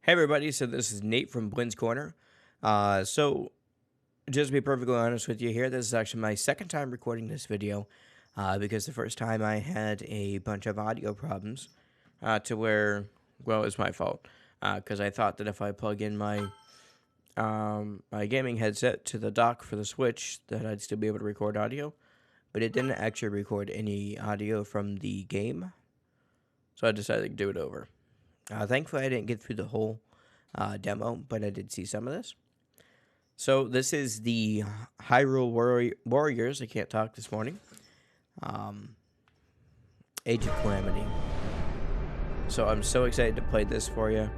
Hey everybody, so this is Nate from Blynn's Corner. So just to be perfectly honest with you here, this is actually my second time recording this video because the first time I had a bunch of audio problems to where, well, it's my fault because I thought that if I plug in my gaming headset to the dock for the Switch that I'd still be able to record audio, but it didn't actually record any audio from the game, so I decided to do it over. Thankfully, I didn't get through the whole demo, but I did see some of this. So this is the Hyrule Warriors. I can't talk this morning. Age of Calamity. So I'm so excited to play this for you,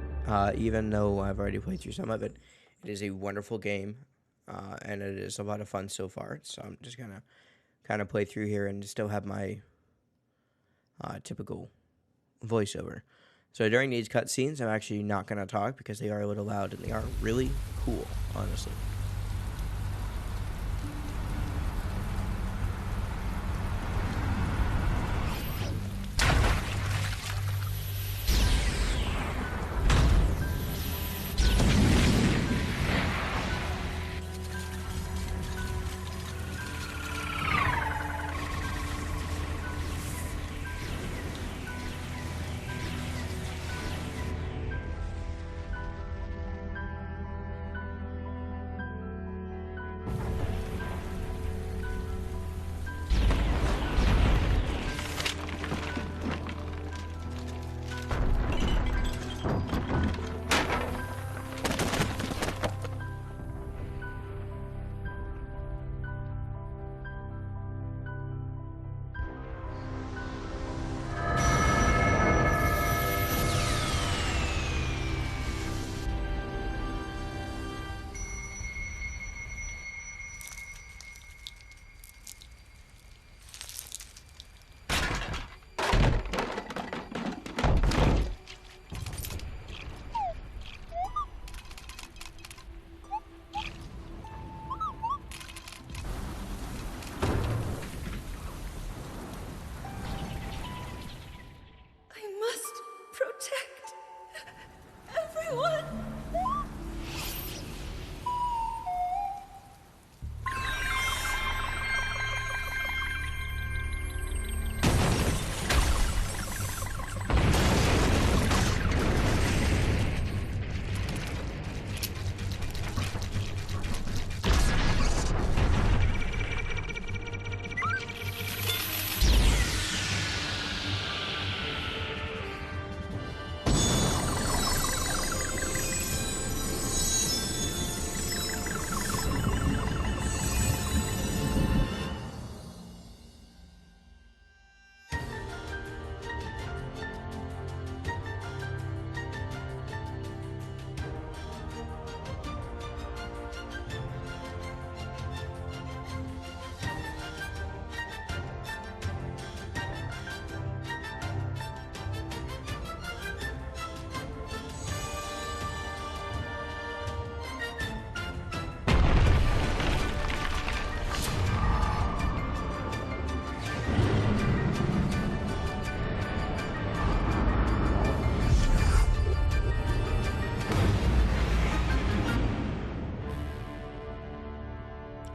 even though I've already played through some of it. It is a wonderful game, and it is a lot of fun so far. So I'm just gonna kind of play through here and still have my typical voiceover. So during these cutscenes, I'm actually not going to talk because they are a little loud and they are really cool, honestly. Protect everyone.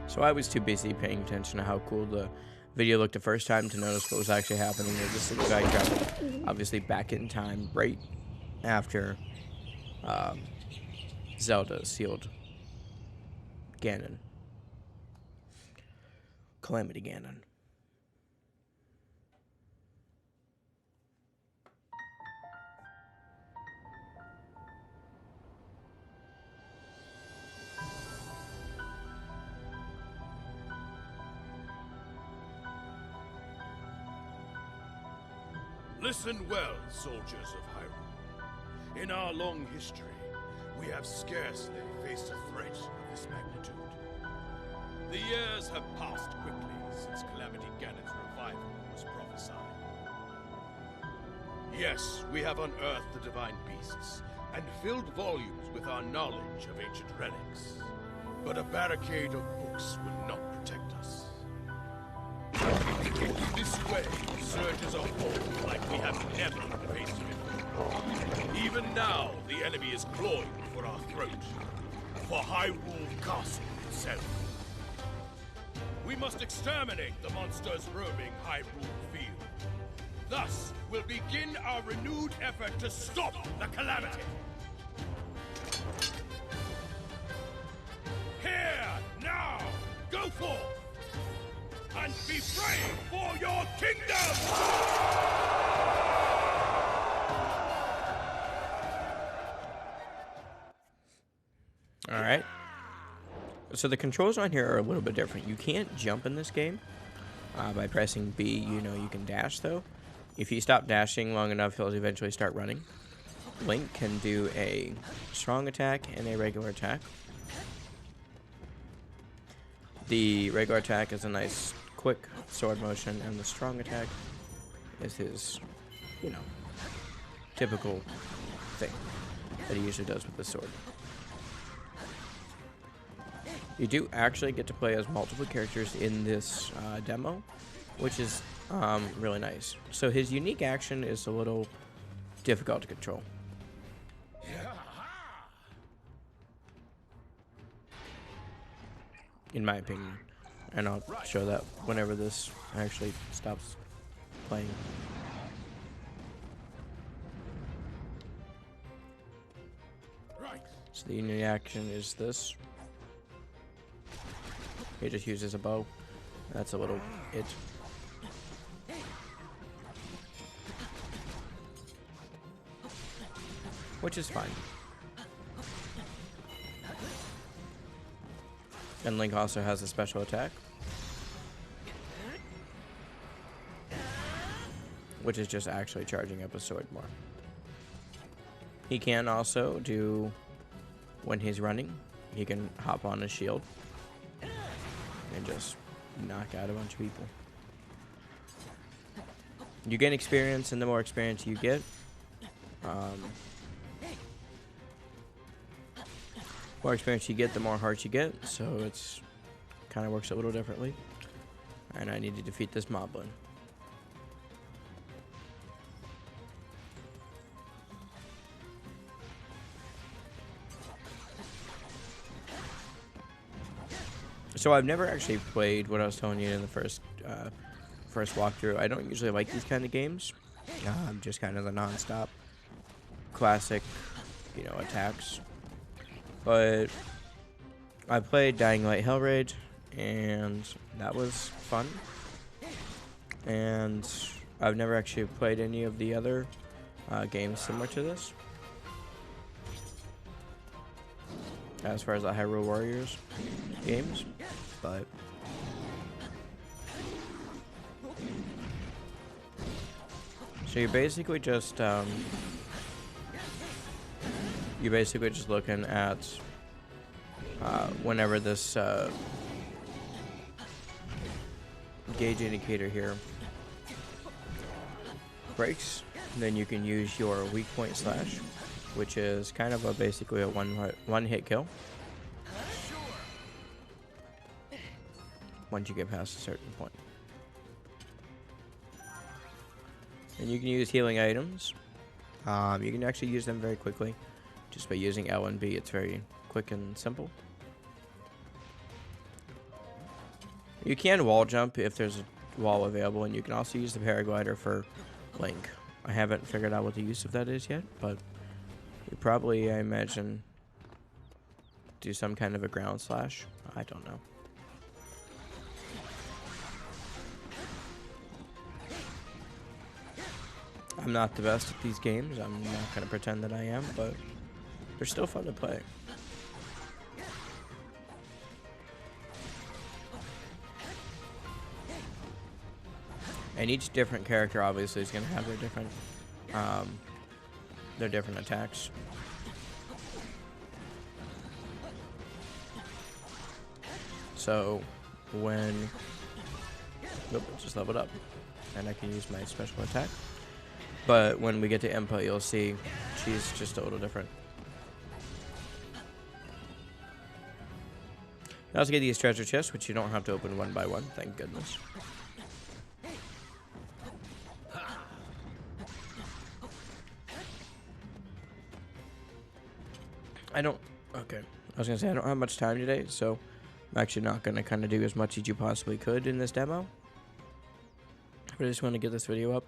So I was too busy paying attention to how cool the video looked the first time to notice what was actually happening. This little guy traveled obviously back in time right after Zelda sealed Ganon. Calamity Ganon. Listen well, soldiers of Hyrule. In our long history, we have scarcely faced a threat of this magnitude. The years have passed quickly since Calamity Ganon's revival was prophesied. Yes, we have unearthed the divine beasts and filled volumes with our knowledge of ancient relics. But a barricade of books will not protect us. This way surges a horde like we have never faced before. Even now, the enemy is clawing for our throat. For Hyrule Castle itself. We must exterminate the monsters roaming Hyrule Field. Thus, we'll begin our renewed effort to stop the Calamity. Here, now, go forth, and be brave for your kingdom! Alright. So the controls on here are a little bit different. You can't jump in this game by pressing B. You know you can dash, though. If you stop dashing long enough, he'll eventually start running. Link can do a strong attack and a regular attack. The regular attack is a nice, quick sword motion, and the strong attack is his, you know, typical thing that he usually does with the sword. You do actually get to play as multiple characters in this demo, which is really nice. So his unique action is a little difficult to control. In my opinion. And I'll show that whenever this actually stops playing. So the unique action is this. He just uses a bow. That's a little it. Which is fine. And Link also has a special attack, which is just actually charging up a sword more. He can also do, when he's running, he can hop on his shield and just knock out a bunch of people. You gain experience, and the more experience you get, the more hearts you get, so it's kind of works a little differently. And I need to defeat this moblin. So I've never actually played what I was telling you in the first walkthrough. I don't usually like these kind of games. Just kind of the non-stop classic, you know, attacks. But I played Dying Light Hellraid, and that was fun. And I've never actually played any of the other games similar to this, as far as the Hyrule Warriors games. But so you're basically just looking at whenever this gauge indicator here breaks, then you can use your weak point slash, which is kind of basically a one hit kill once you get past a certain point. And you can use healing items. You can actually use them very quickly just by using L and B. It's very quick and simple. You can wall jump if there's a wall available, and you can also use the paraglider for Link. I haven't figured out what the use of that is yet, but you probably, I imagine, do some kind of a ground slash. I don't know. I'm not the best at these games. I'm not going to pretend that I am, but they're still fun to play. And each different character obviously is going to have their different attacks. So when just leveled up, and I can use my special attack. But when we get to Impa, you'll see she's just a little different. You also get these treasure chests, which you don't have to open one by one, thank goodness. I don't. Okay. I was gonna say I don't have much time today, so I'm actually not gonna kind of do as much as you possibly could in this demo. But I just want to get this video up,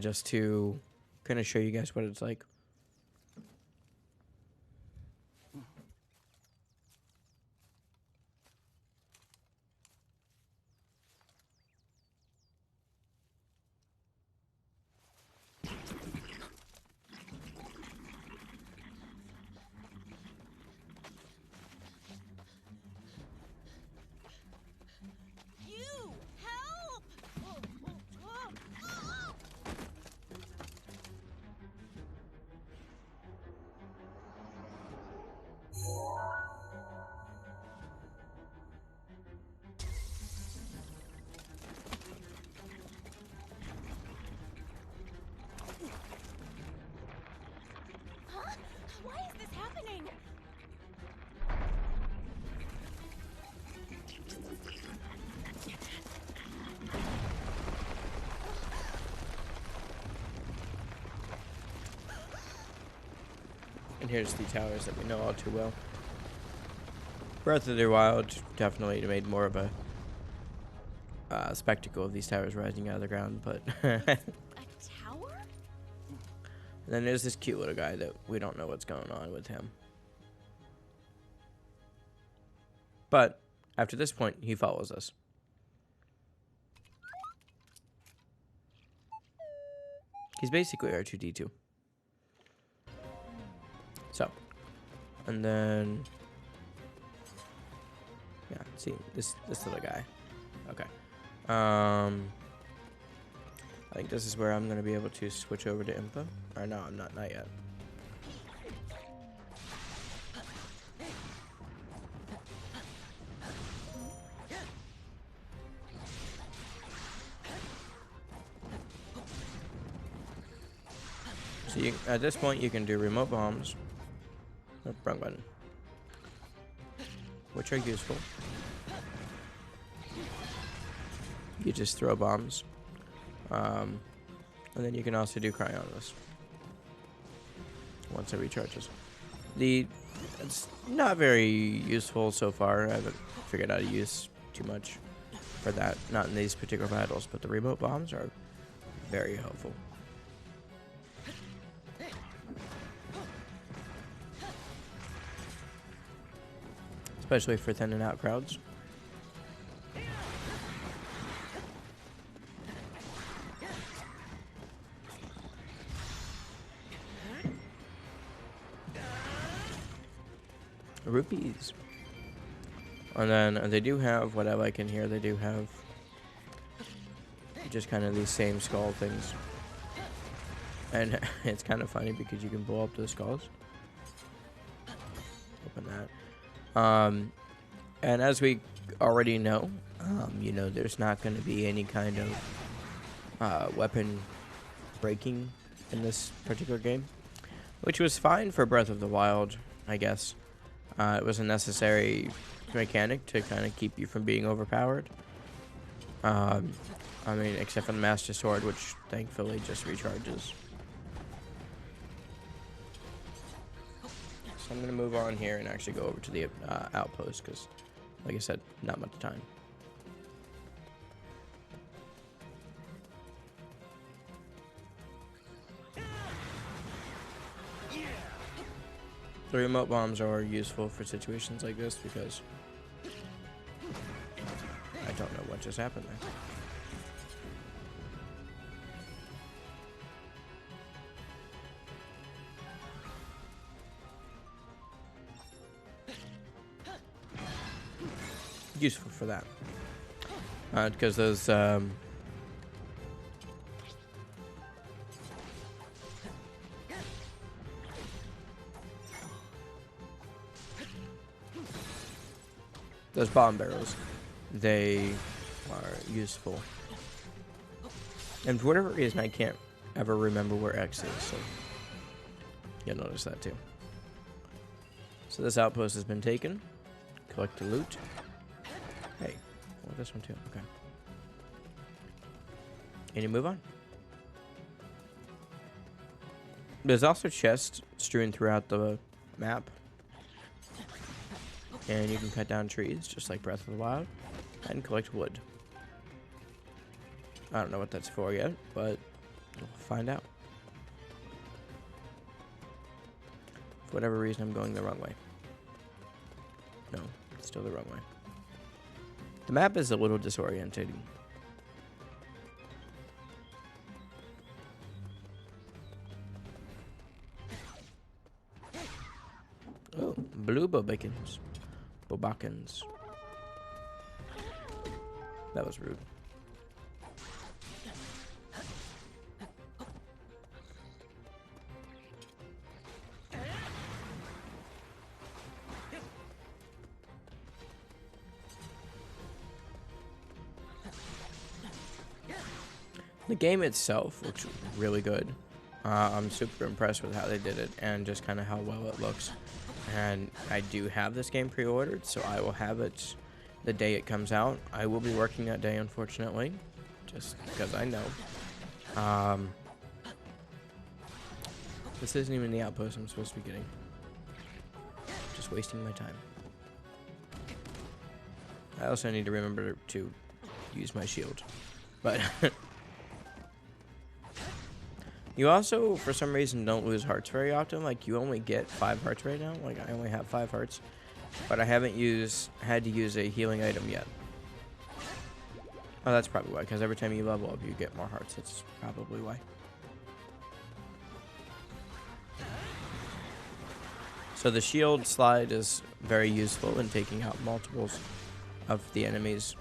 just to kind of show you guys what it's like. You! Help! Huh? Why is this happening? And here's the towers that we know all too well. Breath of the Wild definitely made more of a spectacle of these towers rising out of the ground, but and A tower? then there's this cute little guy that we don't know what's going on with him. But after this point, he follows us. He's basically R2-D2. So, and then, yeah, see this little guy. Okay. I think this is where I'm gonna be able to switch over to Impa. Or no, I'm not yet. So at this point, you can do remote bombs. Oh, wrong button. Which are useful. You just throw bombs. And then you can also do cryonis once it recharges. It's not very useful so far. I haven't figured out how to use too much for that. Not in these particular battles, but the remote bombs are very helpful. Especially for thinning out crowds. Rupees. And then they do have, what I like in here, they do have just kind of these same skull things. And it's kind of funny because you can blow up those skulls. Open that. And as we already know, you know, there's not going to be any kind of weapon breaking in this particular game, which was fine for Breath of the Wild, I guess. It was a necessary mechanic to kind of keep you from being overpowered. I mean, except for the Master Sword, which thankfully just recharges. So I'm going to move on here and actually go over to the outpost because, like I said, not much time. The remote bombs are useful for situations like this because I don't know what just happened there. Useful for that because those bomb barrels, they are useful, and for whatever reason I can't ever remember where X is, so you'll notice that too. So this outpost has been taken. Collect the loot. Hey, well, this one too. Okay. And you move on. There's also chests strewn throughout the map And you can cut down trees, just like Breath of the Wild, and collect wood. I don't know what that's for yet, but we'll find out. For whatever reason, I'm going the wrong way. No, it's still the wrong way. The map is a little disorientating. Oh, blue bobakins. Bobakins. That was rude. The game itself looks really good. I'm super impressed with how they did it and just kind of how well it looks. And I do have this game pre-ordered, so I will have it the day it comes out. I will be working that day, unfortunately, just because I know. This isn't even the outpost I'm supposed to be getting. Just wasting my time. I also need to remember to use my shield. But you also, for some reason, don't lose hearts very often. Like, you only get 5 hearts right now. Like, I only have 5 hearts. But I haven't had to use a healing item yet. Oh, that's probably why. Because every time you level up, you get more hearts. That's probably why. So the shield slide is very useful in taking out multiples of the enemies.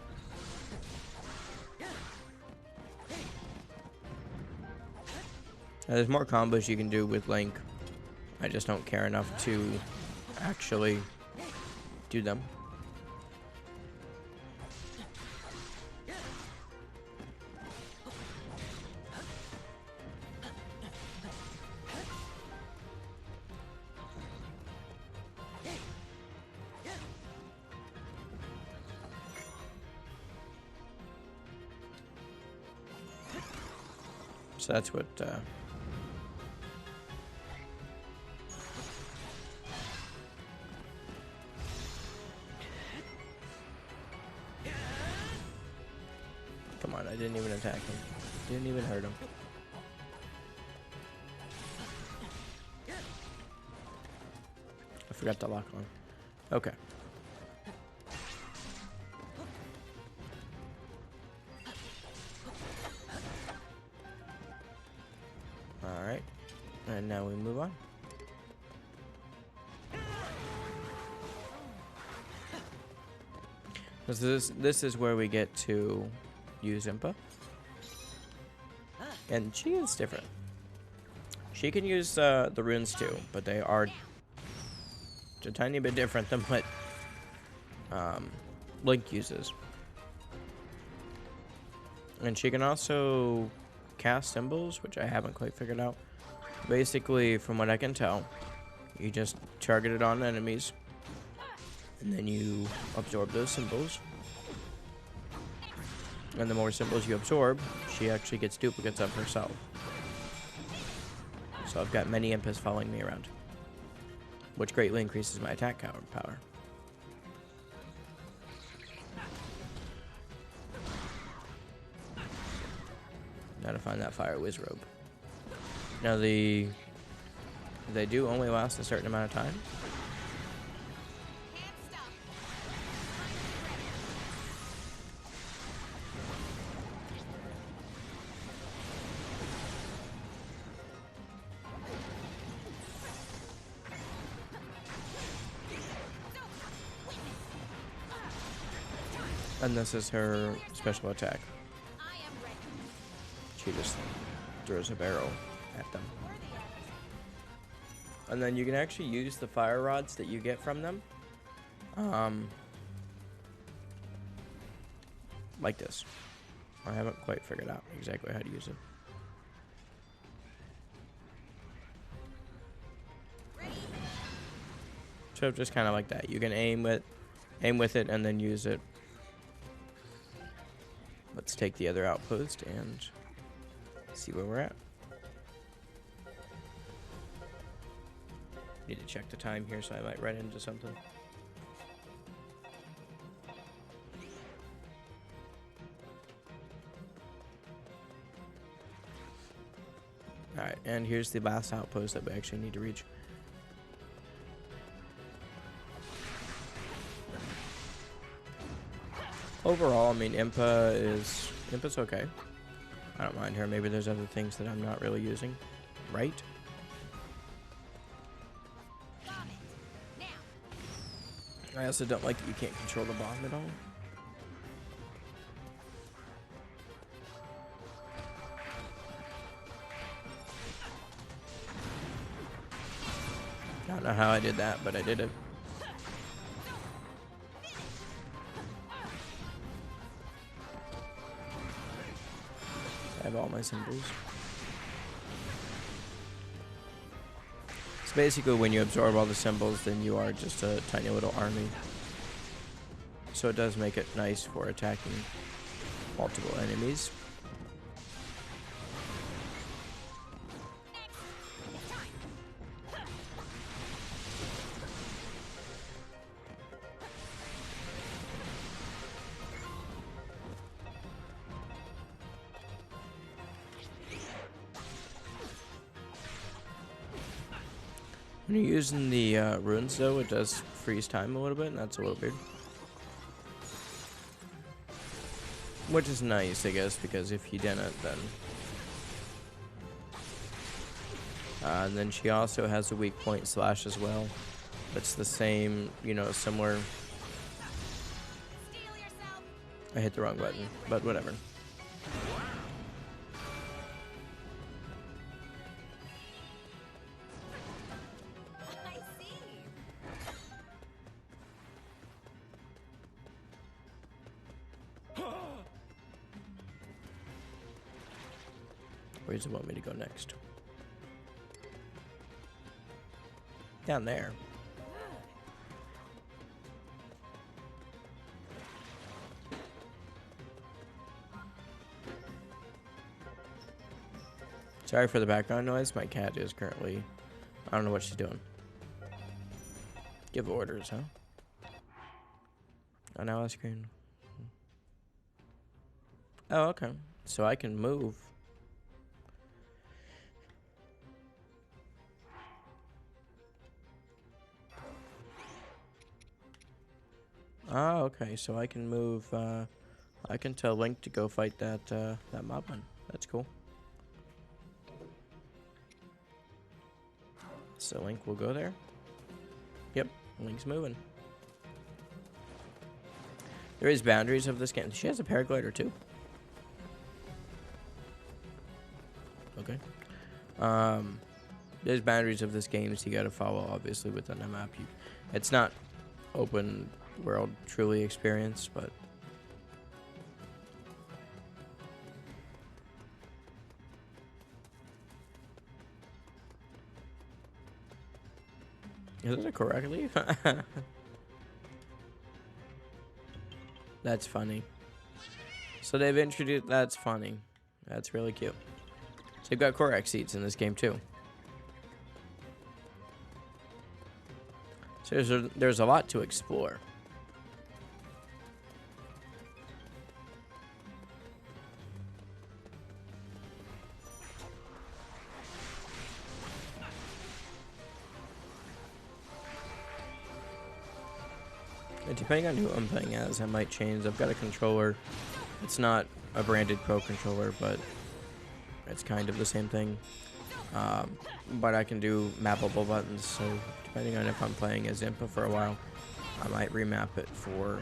Now, there's more combos you can do with Link. I just don't care enough to actually do them. So that's what come on, I didn't even attack him. Didn't even hurt him. I forgot to lock on. Okay. Alright. And now we move on. This is where we get to use Impa. And she is different. She can use the runes too, but they are a tiny bit different than what Link uses. And she can also cast symbols, which I haven't quite figured out. Basically, from what I can tell, you just target it on enemies, and then you absorb those symbols. And the more symbols you absorb, she actually gets duplicates of herself. So I've got many imps following me around, which greatly increases my attack power. Now to find that fire whiz robe. Now they do only last a certain amount of time. And this is her special attack. She just throws a barrel at them. And then you can actually use the fire rods that you get from them. Like this. I haven't quite figured out exactly how to use it. So just kind of like that. You can aim with it and then use it. Let's take the other outpost and see where we're at. Need to check the time here, so I might run into something. Alright, and here's the last outpost that we actually need to reach. Overall, I mean, Impa's okay. I don't mind her. Maybe there's other things that I'm not really using. Right? I also don't like that you can't control the bomb at all. I don't know how I did that, but I did it. I have all my symbols. So basically when you absorb all the symbols, then you are just a tiny little army. So it does make it nice for attacking multiple enemies. When you're using the runes, though, it does freeze time a little bit, and that's a little weird. Which is nice, I guess, because if you didn't, then... and then she also has a weak point slash as well. It's the same, you know, similar... I hit the wrong button, but whatever. Where does it want me to go next? Down there. Sorry for the background noise. My cat is currently... I don't know what she's doing. Give orders, huh? Oh, now I screen. Oh, okay. So I can move. Oh, okay. So I can move. I can tell Link to go fight that that mob one. That's cool. So Link will go there. Yep, Link's moving. There is boundaries of this game. She has a paraglider too. Okay. There's boundaries of this game, so you gotta follow, obviously, within the map. It's not open world truly experience, but is it correctly? That's funny. So they've introduced. That's funny. That's really cute. So they've got Korok seeds in this game too. So there's a lot to explore. And depending on who I'm playing as, I might change. I've got a controller. It's not a branded Pro controller, but it's kind of the same thing. But I can do mappable buttons, so depending on if I'm playing as Impa for a while, I might remap it for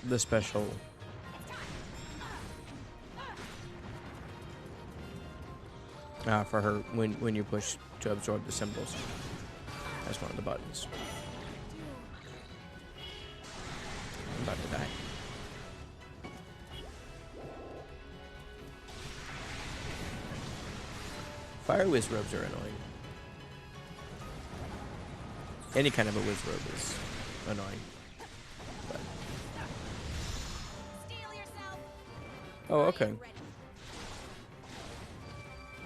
the special for her when you push to absorb the symbols. That's one of the buttons. I'm about to die. Fire whiz robes are annoying. Any kind of a whiz robe is annoying. But. Oh, okay.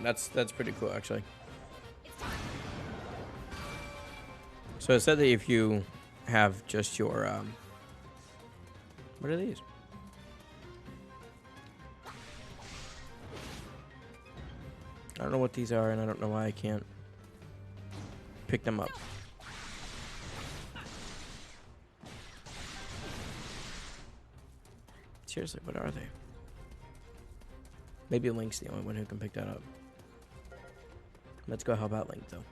That's pretty cool, actually. So it said that if you have just your what are these? I don't know what these are, and I don't know why I can't pick them up. Seriously, what are they? Maybe Link's the only one who can pick that up. Let's go help out Link, though.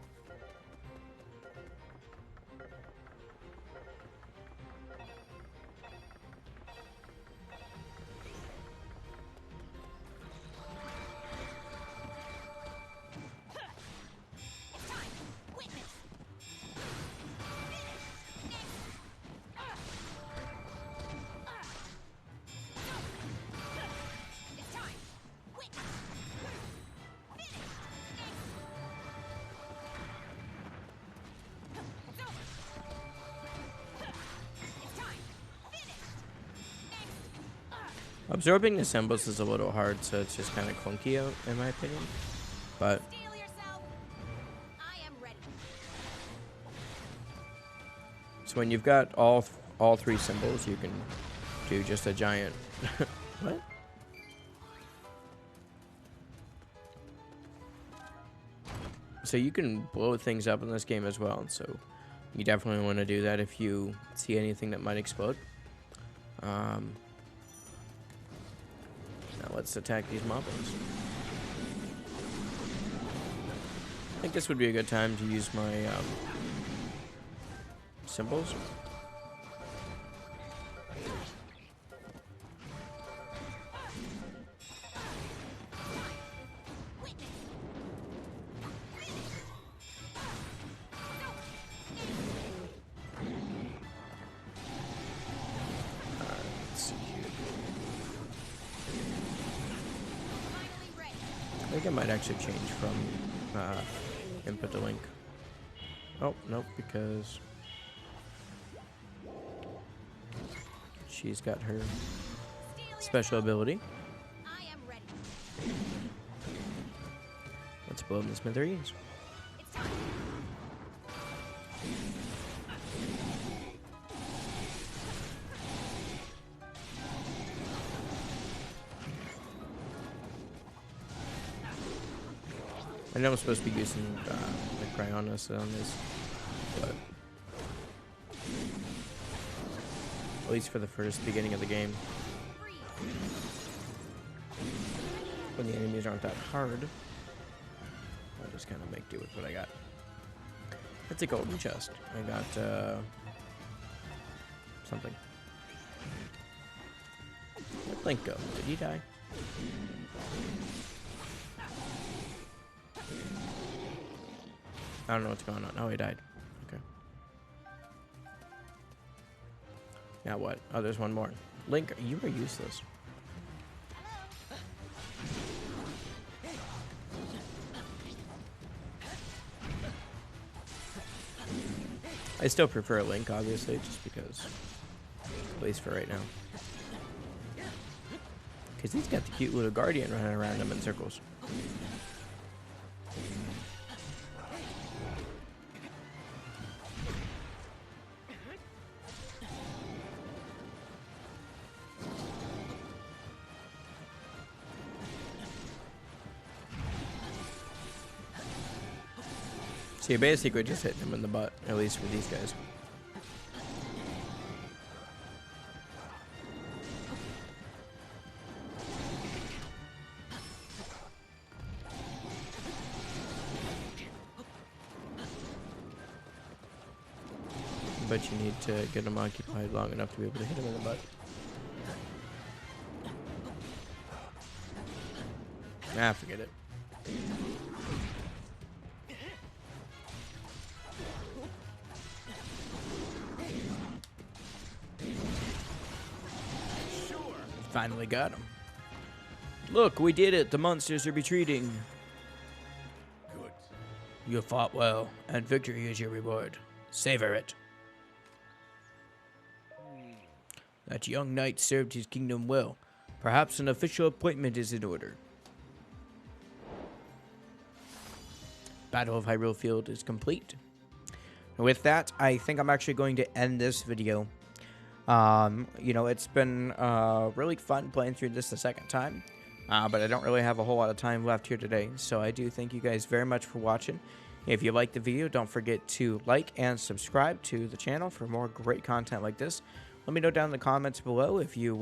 Absorbing the symbols is a little hard, so it's just kind of clunky out, in my opinion. But Steel yourself. I am ready. so when you've got all three symbols, you can do just a giant. What? So you can blow things up in this game as well. So you definitely want to do that if you see anything that might explode. Now let's attack these moblins. I think this would be a good time to use my symbols. I think I might actually change from input to Link. Oh, nope, because she's got her special ability. I am ready. Let's blow them to smithereens. It's time. I know I'm supposed to be using the Cryonis on this, but at least for the first beginning of the game, when the enemies aren't that hard, I'll just kind of make do with what I got. It's a golden chest. I got something. Where'd Link go? Did he die? I don't know what's going on. Oh, he died. Okay. Now what? Oh, there's one more. Link, you are useless. I still prefer Link, obviously, just because. At least for right now. Because he's got the cute little guardian running around him in circles. So you're basically just hitting him in the butt, at least with these guys. But you need to get him occupied long enough to be able to hit him in the butt. Ah, forget it. Finally got him. Look, we did it. The monsters are retreating. Good. You fought well, and victory is your reward. Savor it. That young knight served his kingdom well. Perhaps an official appointment is in order. Battle of Hyrule Field is complete. With that, I think I'm actually going to end this video. You know, it's been really fun playing through this the second time. But I don't really have a whole lot of time left here today, so I do thank you guys very much for watching. If you liked the video, don't forget to like and subscribe to the channel for more great content like this. Let me know down in the comments below if you,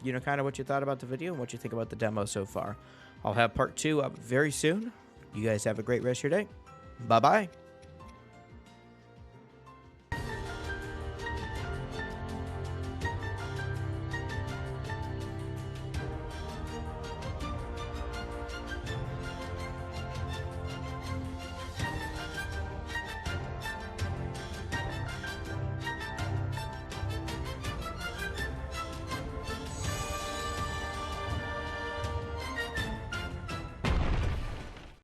you know, kind of what you thought about the video and what you think about the demo so far. I'll have part 2 up very soon. You guys have a great rest of your day. Bye-bye.